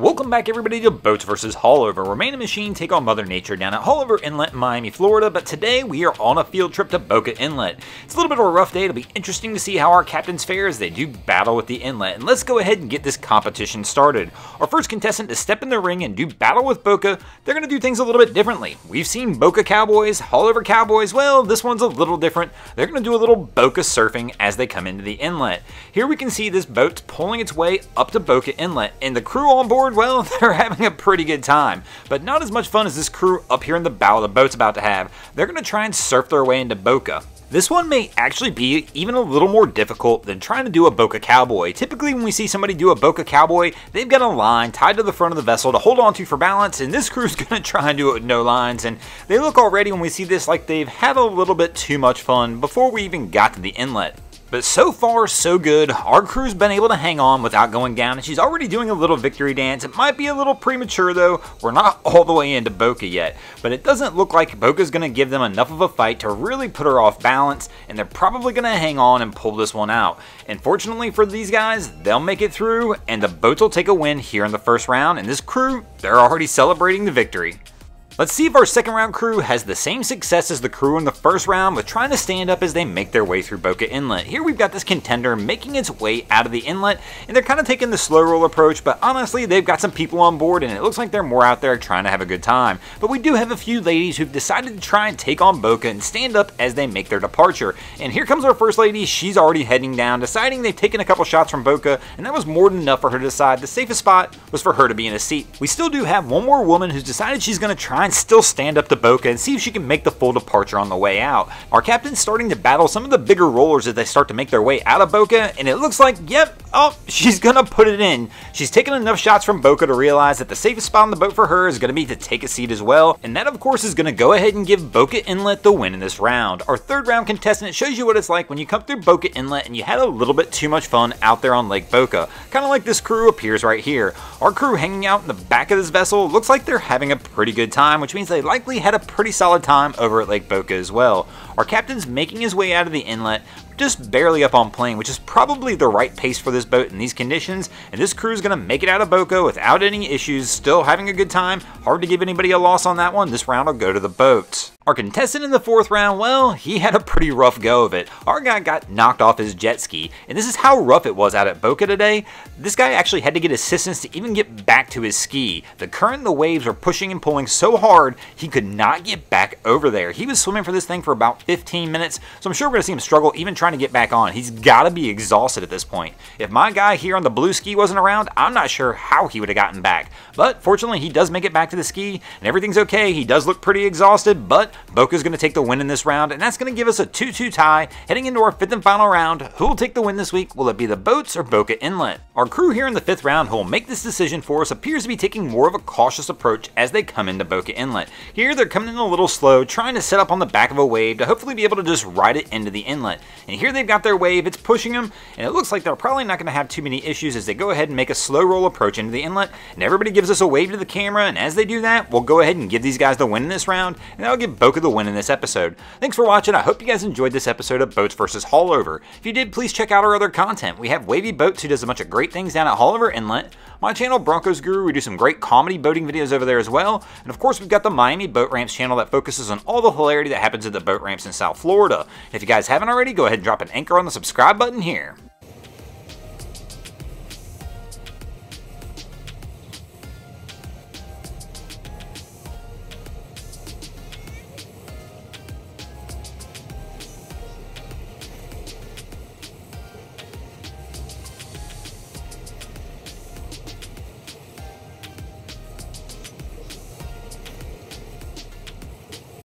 Welcome back everybody to Boats vs. Haulover, where man and machine take on Mother Nature down at Haulover Inlet in Miami, Florida, but today we are on a field trip to Boca Inlet. It's a little bit of a rough day. It'll be interesting to see how our captains fare as they do battle with the inlet, and let's go ahead and get this competition started. Our first contestant to step in the ring and do battle with Boca, they're going to do things a little bit differently. We've seen Boca Cowboys, Haulover Cowboys, well, this one's a little different. They're going to do a little Boca surfing as they come into the inlet. Here we can see this boat pulling its way up to Boca Inlet, and the crew on board, well, they're having a pretty good time, but not as much fun as this crew up here in the bow of the boat's about to have. They're going to try and surf their way into Boca. This one may actually be even a little more difficult than trying to do a Boca Cowboy. Typically when we see somebody do a Boca Cowboy, they've got a line tied to the front of the vessel to hold on to for balance, and this crew's going to try and do it with no lines, and they look already when we see this like they've had a little bit too much fun before we even got to the inlet. But so far, so good. Our crew's been able to hang on without going down, and she's already doing a little victory dance. It might be a little premature, though. We're not all the way into Boca yet, but it doesn't look like Boca's going to give them enough of a fight to really put her off balance, and they're probably going to hang on and pull this one out. And fortunately for these guys, they'll make it through, and the boats will take a win here in the first round, and this crew, they're already celebrating the victory. Let's see if our second round crew has the same success as the crew in the first round with trying to stand up as they make their way through Boca Inlet. Here we've got this contender making its way out of the inlet, and they're kind of taking the slow roll approach, but honestly they've got some people on board and it looks like they're more out there trying to have a good time. But we do have a few ladies who've decided to try and take on Boca and stand up as they make their departure. And here comes our first lady. She's already heading down, deciding they've taken a couple shots from Boca, and that was more than enough for her to decide the safest spot was for her to be in a seat. We still do have one more woman who's decided she's going to try and still stand up to Boca and see if she can make the full departure on the way out. Our captain's starting to battle some of the bigger rollers as they start to make their way out of Boca, and it looks like, yep, oh, she's gonna put it in. She's taken enough shots from Boca to realize that the safest spot on the boat for her is gonna be to take a seat as well, and that of course is gonna go ahead and give Boca Inlet the win in this round. Our third round contestant shows you what it's like when you come through Boca Inlet and you had a little bit too much fun out there on Lake Boca. Kind of like this crew appears right here. Our crew hanging out in the back of this vessel looks like they're having a pretty good time, which means they likely had a pretty solid time over at Lake Boca as well. Our captain's making his way out of the inlet, just barely up on plane, which is probably the right pace for this boat in these conditions, and this crew's going to make it out of Boca without any issues, still having a good time. Hard to give anybody a loss on that one. This round will go to the boats. Our contestant in the fourth round, well, he had a pretty rough go of it. Our guy got knocked off his jet ski, and this is how rough it was out at Boca today. This guy actually had to get assistance to even get back to his ski. The current and the waves were pushing and pulling so hard, he could not get back over there. He was swimming for this thing for about 15 minutes, so I'm sure we're going to see him struggle even trying to get back on. He's got to be exhausted at this point. If my guy here on the blue ski wasn't around, I'm not sure how he would have gotten back. But fortunately, he does make it back to the ski, and everything's okay. He does look pretty exhausted, but Boca's going to take the win in this round, and that's going to give us a 2-2 tie heading into our fifth and final round. Who will take the win this week? Will it be the boats or Boca Inlet? Our crew here in the fifth round who will make this decision for us appears to be taking more of a cautious approach as they come into Boca Inlet. Here they're coming in a little slow, trying to set up on the back of a wave to hopefully be able to just ride it into the inlet. And here they've got their wave, it's pushing them, and it looks like they're probably not going to have too many issues as they go ahead and make a slow roll approach into the inlet, and everybody gives us a wave to the camera, and as they do that, we'll go ahead and give these guys the win in this round, and that'll give Boca the win in this episode. Thanks for watching. I hope you guys enjoyed this episode of Boats vs. Haulover. If you did, please check out our other content. We have Wavy Boats, who does a bunch of great things down at Haulover Inlet. My channel, Broncos Guru, we do some great comedy boating videos over there as well. And of course, we've got the Miami Boat Ramps channel that focuses on all the hilarity that happens at the boat ramps in South Florida. If you guys haven't already, go ahead and drop an anchor on the subscribe button here.